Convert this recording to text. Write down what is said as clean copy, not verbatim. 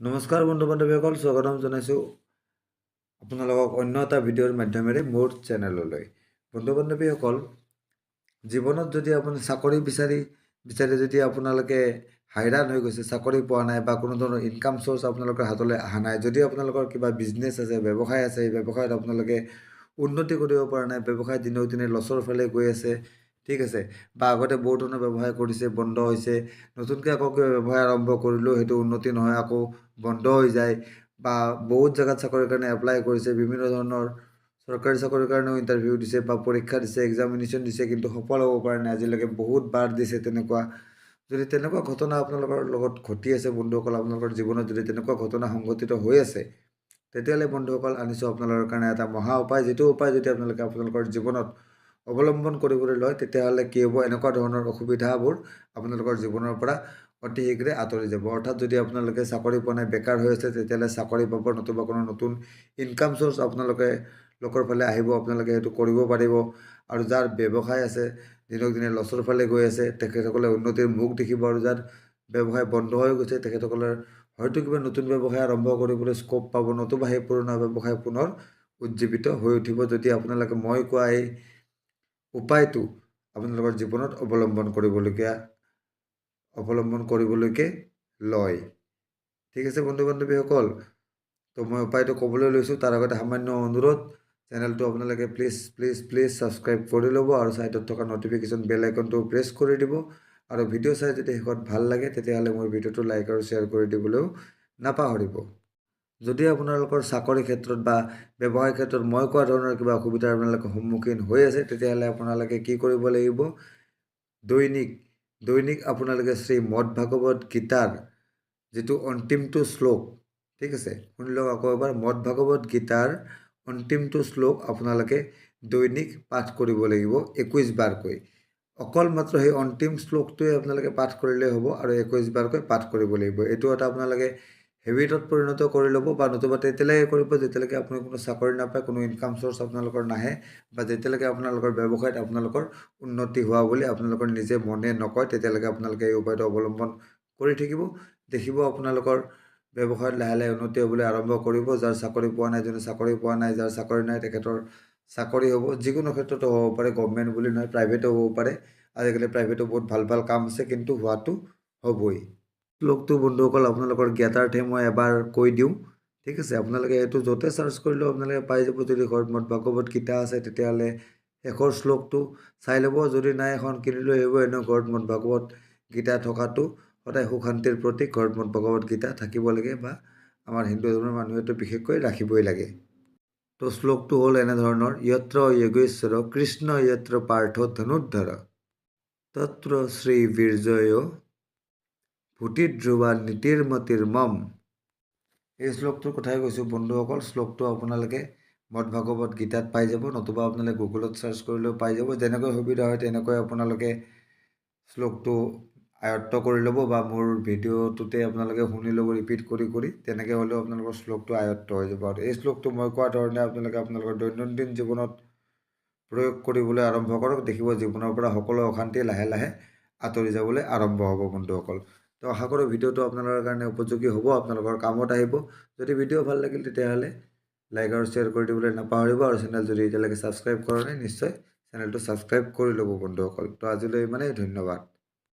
নমস্কাৰ বন্ধু বান্ধৱীসকল, স্বাগতম জনাইছোঁ আপোনালোকক অন্য এটা ভিডিঅ'ৰ মাধ্যমেৰে মোৰ চেনেললৈ। বন্ধু বান্ধৱীসকল, জীৱনত যদি আপুনি চাকৰি বিচাৰি যদি আপোনালোকে হাইৰাণ হৈ গৈছে, চাকৰি পোৱা নাই বা কোনো ধৰণৰ ইনকাম চ'ৰ্চ আপোনালোকৰ হাতলৈ অহা নাই, যদি আপোনালোকৰ কিবা বিজনেছ আছে, ব্যৱসায় আছে, এই ব্যৱসায়ত আপোনালোকে উন্নতি কৰিব পৰা নাই, ব্যৱসায় দিনক দিনে লছৰ ফালে গৈ আছে, ঠিক আছে, বা আগতে বহুত ধৰণৰ ব্যৱসায় কৰিছে, বন্ধ হৈছে, নতুনকৈ আকৌ কিবা ব্যৱসায় আৰম্ভ কৰিলেও সেইটো উন্নতি নহয়, আকৌ বন্ধ হৈ যায়, বা বহুত জেগাত চাকৰিৰ কাৰণে এপ্লাই কৰিছে, বিভিন্ন ধৰণৰ চৰকাৰী চাকৰিৰ কাৰণেও ইণ্টাৰভিউ দিছে বা পৰীক্ষা দিছে, এক্সামিনেশ্যন দিছে, কিন্তু সফল হ'ব পৰা নাই আজিলৈকে, বহুত বাৰ দিছে তেনেকুৱা। যদি তেনেকুৱা ঘটনা আপোনালোকৰ লগত ঘটি আছে বন্ধুসকল, আপোনালোকৰ জীৱনত যদি তেনেকুৱা ঘটনা সংঘটিত হৈ আছে, তেতিয়াহ'লে বন্ধুসকল আনিছোঁ আপোনালোকৰ কাৰণে এটা মহা উপায়, যিটো উপায় যদি আপোনালোকে আপোনালোকৰ জীৱনত অৱলম্বন কৰিবলৈ লয়, তেতিয়াহ'লে কি হ'ব, এনেকুৱা ধৰণৰ অসুবিধাবোৰ আপোনালোকৰ জীৱনৰ পৰা অতি শীঘ্ৰে আঁতৰি যাব। অৰ্থাৎ যদি আপোনালোকে চাকৰি পোৱা নাই, বেকাৰ হৈ আছে, তেতিয়াহ'লে চাকৰি পাব, নতুবা কোনো নতুন ইনকাম চ'ৰ্চ আপোনালোকে লোকৰ ফালে আহিব, আপোনালোকে সেইটো কৰিব পাৰিব। আৰু যাৰ ব্যৱসায় আছে, দিনক দিনে লছৰ ফালে গৈ আছে, তেখেতসকলে উন্নতিৰ মুখ দেখিব। আৰু যাৰ ব্যৱসায় বন্ধ হৈ গৈছে, তেখেতসকলে হয়তো কিবা নতুন ব্যৱসায় আৰম্ভ কৰিবলৈ স্ক'প পাব, নতুবা সেই পুৰণা ব্যৱসায় পুনৰ উজ্জীৱিত হৈ উঠিব, যদি আপোনালোকে মই কোৱা এই উপায়টো আপোনালোকৰ জীৱনত অৱলম্বন কৰিবলৈকে লয়। ঠিক আছে বন্ধু বান্ধৱীসকল, তো মই উপায়টো ক'বলৈ লৈছোঁ, তাৰ আগতে সামান্য অনুৰোধ, চেনেলটো আপোনালোকে প্লিজ ছাবস্ক্ৰাইব কৰি ল'ব, আৰু ছাইডত থকা ন'টিফিকেশ্যন বেল আইকনটো প্ৰেছ কৰি দিব। আৰু ভিডিঅ' চাই যদি শেষত ভাল লাগে, তেতিয়াহ'লে মোৰ ভিডিঅ'টো লাইক আৰু শ্বেয়াৰ কৰি দিবলৈও নাপাহৰিব। যদি আপোনালোকৰ চাকৰি ক্ষেত্ৰত বা ব্যৱসায় ক্ষেত্ৰত মই কোৱা ধৰণৰ কিবা অসুবিধাৰ আপোনালোকে সন্মুখীন হৈ আছে, তেতিয়াহ'লে আপোনালোকে কি কৰিব লাগিব, দৈনিক আপোনালোকে শ্ৰীমদ ভাগৱত গীতাৰ যিটো অন্তিমটো শ্লোক, ঠিক আছে, শুনি লওক আকৌ এবাৰ, মদ ভাগৱত গীতাৰ অন্তিমটো শ্লোক আপোনালোকে দৈনিক পাঠ কৰিব লাগিব 21 বাৰকৈ। অকল মাত্ৰ সেই অন্তিম শ্লোকটোৱে আপোনালোকে পাঠ কৰিলেই হ'ব, আৰু 21 বাৰকৈ পাঠ কৰিব লাগিব। এইটো এটা আপোনালোকে হেবিটত পৰিণত কৰি ল'ব, বা নতুবা তেতিয়ালৈকে কৰিব যেতিয়ালৈকে আপুনি কোনো চাকৰি নাপায়, কোনো ইনকাম চ'ৰ্চ আপোনালোকৰ নাহে, বা যেতিয়ালৈকে আপোনালোকৰ ব্যৱসায়ত আপোনালোকৰ উন্নতি হোৱা বুলি আপোনালোকৰ নিজে মনে নকয়, তেতিয়ালৈকে আপোনালোকে এই উপায়টো অৱলম্বন কৰি থাকিব। দেখিব আপোনালোকৰ ব্যৱসায়ত লাহে লাহে উন্নতি হ'বলৈ আৰম্ভ কৰিব। যাৰ চাকৰি পোৱা নাই, যোনে চাকৰি পোৱা নাই, যাৰ চাকৰি নাই, তেখেতৰ চাকৰি হ'ব, যিকোনো ক্ষেত্ৰতো হ'ব পাৰে, গভৰ্ণমেণ্ট বুলি নহয়, প্ৰাইভেটো হ'ব পাৰে, আজিকালি প্ৰাইভেটো বহুত ভাল ভাল কাম আছে, কিন্তু হোৱাটো হ'বই। শ্লোকটো বন্ধুসকল আপোনালোকৰ জ্ঞাতাৰ্থে মই এবাৰ কৈ দিওঁ, ঠিক আছে, আপোনালোকে এইটো য'তে চাৰ্চ কৰিলেও আপোনালোকে পাই যাব। যদি ঘৰত মদ ভাগৱত গীতা আছে, তেতিয়াহ'লে শেষৰ শ্লোকটো চাই ল'ব, যদি নাই এখন কিনি লৈ আহিব। এনেও ঘৰত মদ ভাগৱত গীতা থকাটো সদায় সুখ শান্তিৰ প্ৰতীক, ঘৰত মদ ভাগৱত গীতা থাকিব লাগে, বা আমাৰ হিন্দু ধৰ্মৰ মানুহেতো বিশেষকৈ ৰাখিবই লাগে। তো শ্লোকটো হ'ল এনেধৰণৰ, যত্ৰ যোগেশ্বৰ কৃষ্ণ যত্ৰ পাৰ্থ ধনুৰ্ধৰ তত্ৰ শ্ৰী বীৰ্যয় ভূতিধ্ৰুৱা নীতিৰ্মতিৰ মম। এই শ্লোকটোৰ কথাই কৈছোঁ বন্ধুসকল। শ্লোকটো আপোনালোকে মদ ভাগৱত গীতাত পাই যাব, নতুবা আপোনালোকে গুগলত চাৰ্চ কৰিলেও পাই যাব। যেনেকৈ সুবিধা হয় তেনেকৈ আপোনালোকে শ্লোকটো আয়ত্ত কৰি ল'ব, বা মোৰ ভিডিঅ'টোতে আপোনালোকে শুনি ল'ব ৰিপিট কৰি কৰি, তেনেকৈ হ'লেও আপোনালোকৰ শ্লোকটো আয়ত্ত হৈ যাব। আৰু এই শ্লোকটো মই কোৱা ধৰণে আপোনালোকে আপোনালোকৰ দৈনন্দিন জীৱনত প্ৰয়োগ কৰিবলৈ আৰম্ভ কৰক, দেখিব জীৱনৰ পৰা সকলো অশান্তি লাহে লাহে আঁতৰি যাবলৈ আৰম্ভ হ'ব বন্ধুসকল। তো আশা কৰোঁ ভিডিঅ'টো আপোনালোকৰ কাৰণে উপযোগী হ'ব, আপোনালোকৰ কামত আহিব। যদি ভিডিঅ' ভাল লাগিল, তেতিয়াহ'লে লাইক আৰু শ্বেয়াৰ কৰি দিবলৈ নাপাহৰিব, আৰু চেনেল যদি এতিয়ালৈকে ছাবস্ক্ৰাইব কৰা নাই, নিশ্চয় চেনেলটো ছাবস্ক্ৰাইব কৰি ল'ব বন্ধুসকল। তো আজিলৈ ইমানেই, ধন্যবাদ।